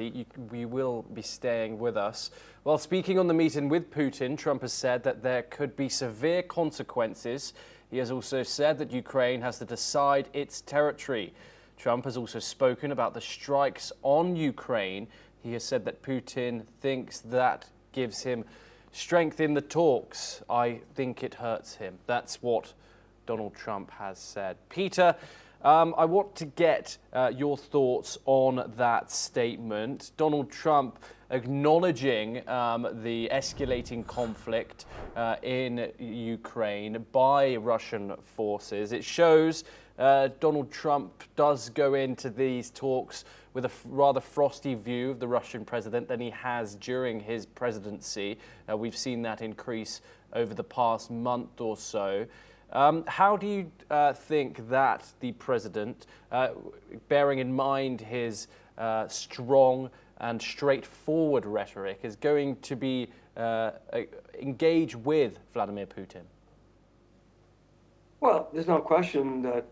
We will be staying with us. While speaking on the meeting with Putin, Trump has said that there could be severe consequences. He has also said that Ukraine has to decide its territory. Trump has also spoken about the strikes on Ukraine. He has said that Putin thinks that gives him strength in the talks. I think it hurts him. That's what Donald Trump has said. Peter, I want to get your thoughts on that statement. Donald Trump acknowledging the escalating conflict in Ukraine by Russian forces. It shows Donald Trump does go into these talks with a rather frosty view of the Russian president than he has during his presidency. We've seen that increase over the past month or so. How do you think that the president, bearing in mind his strong and straightforward rhetoric, is going to be engage with Vladimir Putin? Well, there's no question that,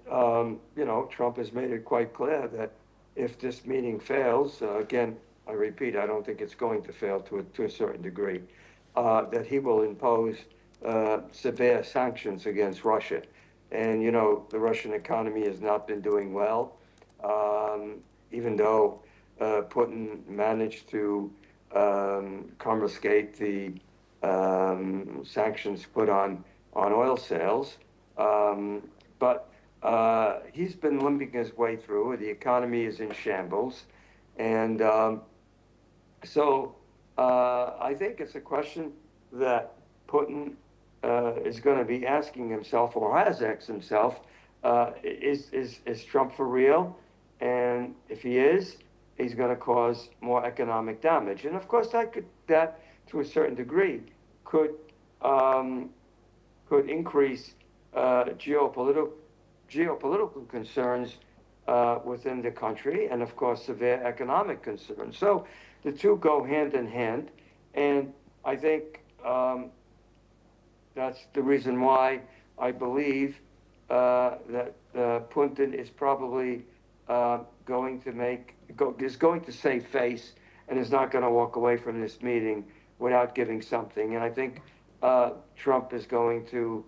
Trump has made it quite clear that if this meeting fails, again, I repeat, I don't think it's going to fail to a certain degree, that he will impose severe sanctions against Russia. And, the Russian economy has not been doing well, even though Putin managed to confiscate the sanctions put on oil sales. But he's been limping his way through. The economy is in shambles. And so I think it's a question that Putin is going to be asking himself, or has asked himself, is Trump for real? And if he is, he's going to cause more economic damage. And of course, that to a certain degree could increase geopolitical concerns within the country, and of course severe economic concerns. So the two go hand in hand, and I think that's the reason why I believe that Putin is probably going to save face and is not going to walk away from this meeting without giving something. And I think Trump is going to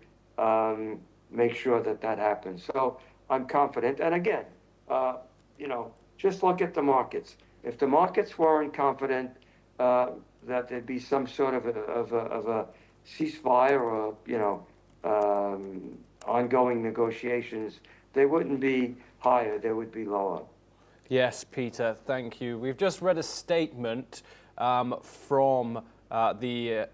make sure that happens. So I'm confident. And again, just look at the markets. If the markets weren't confident that there'd be some sort of a ceasefire or ongoing negotiations, they wouldn't be higher, they would be lower. Yes, Peter, thank you. We've just read a statement from the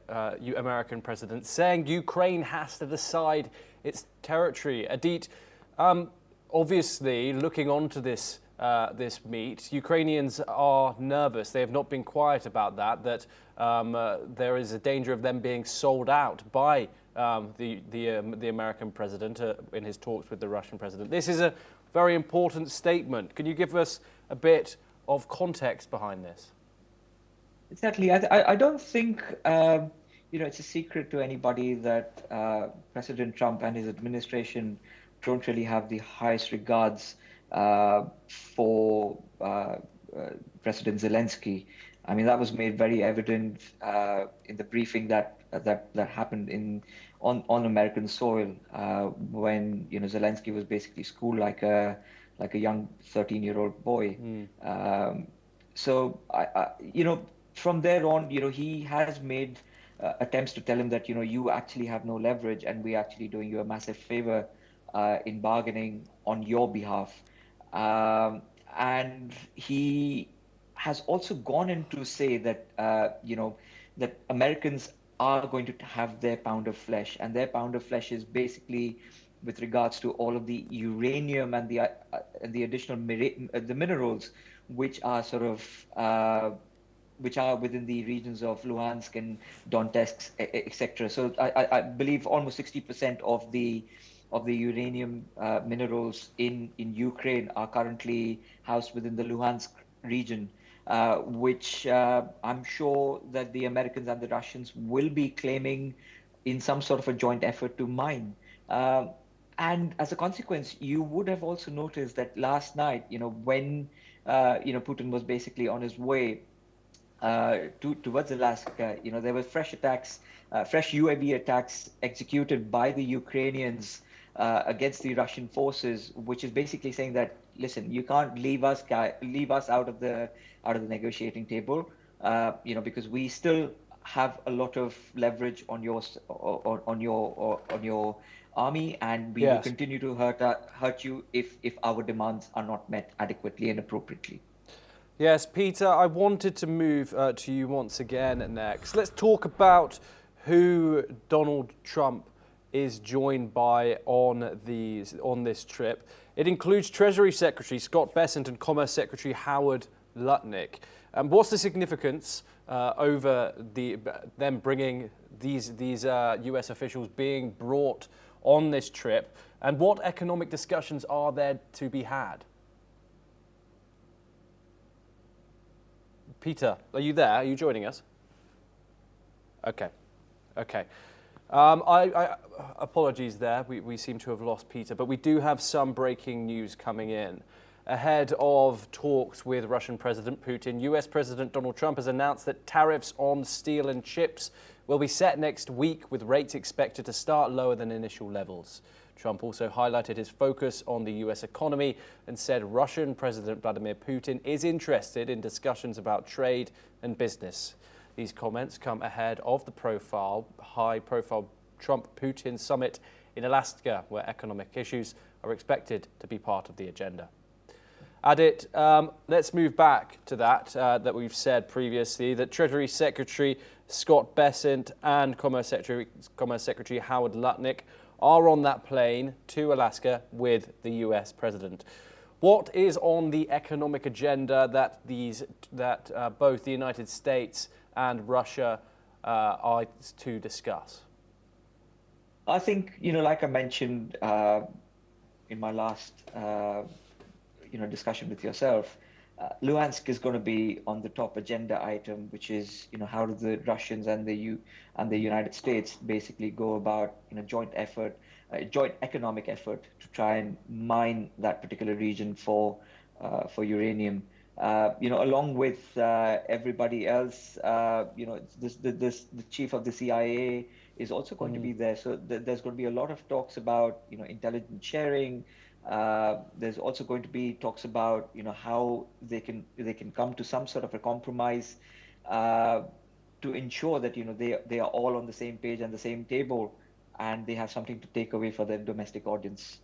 American president saying Ukraine has to decide its territory. Adit, obviously, looking onto this meet, Ukrainians are nervous. They have not been quiet about that there is a danger of them being sold out by the American president in his talks with the Russian president. This is a very important statement. Can you give us a bit of context behind this? Exactly. I don't think it's a secret to anybody that President Trump and his administration don't really have the highest regards for President Zelensky. I mean, that was made very evident in the briefing that happened on American soil when Zelensky was basically schooled like a young 13-year-old boy. So from there on, he has made attempts to tell him that you actually have no leverage, and we're actually doing you a massive favor in bargaining on your behalf. And he has also gone in to say that that Americans are going to have their pound of flesh, and their pound of flesh is basically with regards to all of the uranium and the additional the minerals, which are which are within the regions of Luhansk and Donetsk, etc. So I believe almost 60% of the uranium minerals in Ukraine are currently housed within the Luhansk region, which I'm sure that the Americans and the Russians will be claiming in some sort of a joint effort to mine. And as a consequence, you would have also noticed that last night, when Putin was basically on his way towards Alaska. There were fresh attacks, fresh UAV attacks executed by the Ukrainians against the Russian forces, which is basically saying that, listen, you can't leave us out of the negotiating table, because we still have a lot of leverage on your army, and we will Yes. continue to hurt you if our demands are not met adequately and appropriately. Yes, Peter, I wanted to move to you once again next. Let's talk about who Donald Trump is joined by on this trip. It includes Treasury Secretary Scott Bessent and Commerce Secretary Howard Lutnick. What's the significance over them bringing these US officials being brought on this trip, and what economic discussions are there to be had? Peter, are you there? Are you joining us? Okay. Apologies there. We seem to have lost Peter, but we do have some breaking news coming in. Ahead of talks with Russian President Putin, US President Donald Trump has announced that tariffs on steel and chips will be set next week, with rates expected to start lower than initial levels. Trump also highlighted his focus on the US economy and said Russian President Vladimir Putin is interested in discussions about trade and business. These comments come ahead of the high-profile Trump-Putin summit in Alaska, where economic issues are expected to be part of the agenda. Adit, let's move back to that we've said previously, that Treasury Secretary Scott Bessent and Commerce Secretary Howard Lutnick are on that plane to Alaska with the US president. What is on the economic agenda that both the United States and Russia are to discuss? I think, like I mentioned in my last discussion with yourself, Luhansk is going to be on the top agenda item, which is, how do the Russians and the United States basically go about, joint economic effort to try and mine that particular region for uranium. Along with everybody else, the chief of the CIA is also going to be there. So there's going to be a lot of talks about, intelligence sharing. There's also going to be talks about, how they can come to some sort of a compromise to ensure that, they are all on the same page and the same table, and they have something to take away for their domestic audience.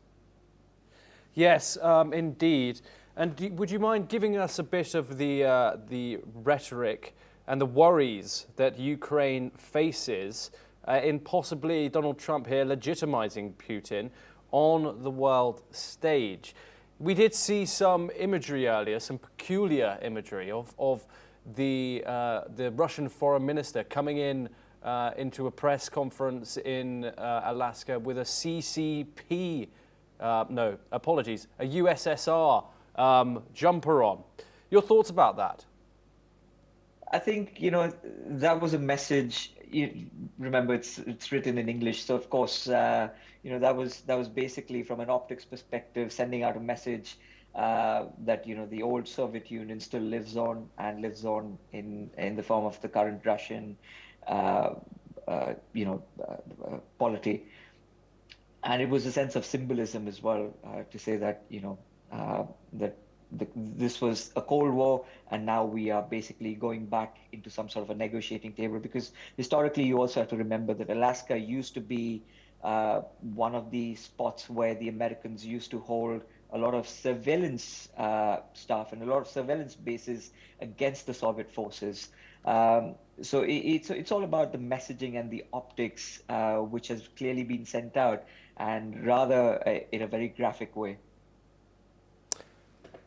Yes, indeed. And would you mind giving us a bit of the rhetoric and the worries that Ukraine faces in possibly Donald Trump here legitimizing Putin on the world stage? We did see some imagery earlier, some peculiar imagery of the Russian foreign minister coming in into a press conference in Alaska with a CCP, a USSR jumper on. Your thoughts about that? I think, that was a message. Remember, it's written in English, so of course, that was basically from an optics perspective, sending out a message that the old Soviet Union still lives on in the form of the current Russian polity. And it was a sense of symbolism as well, to say that this was a Cold War, and now we are basically going back into some sort of a negotiating table. Because historically, you also have to remember that Alaska used to be one of the spots where the Americans used to hold a lot of surveillance staff and a lot of surveillance bases against the Soviet forces. So it's all about the messaging and the optics, which has clearly been sent out, and rather in a very graphic way.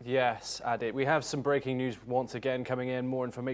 Yes, Adit. We have some breaking news once again coming in. More information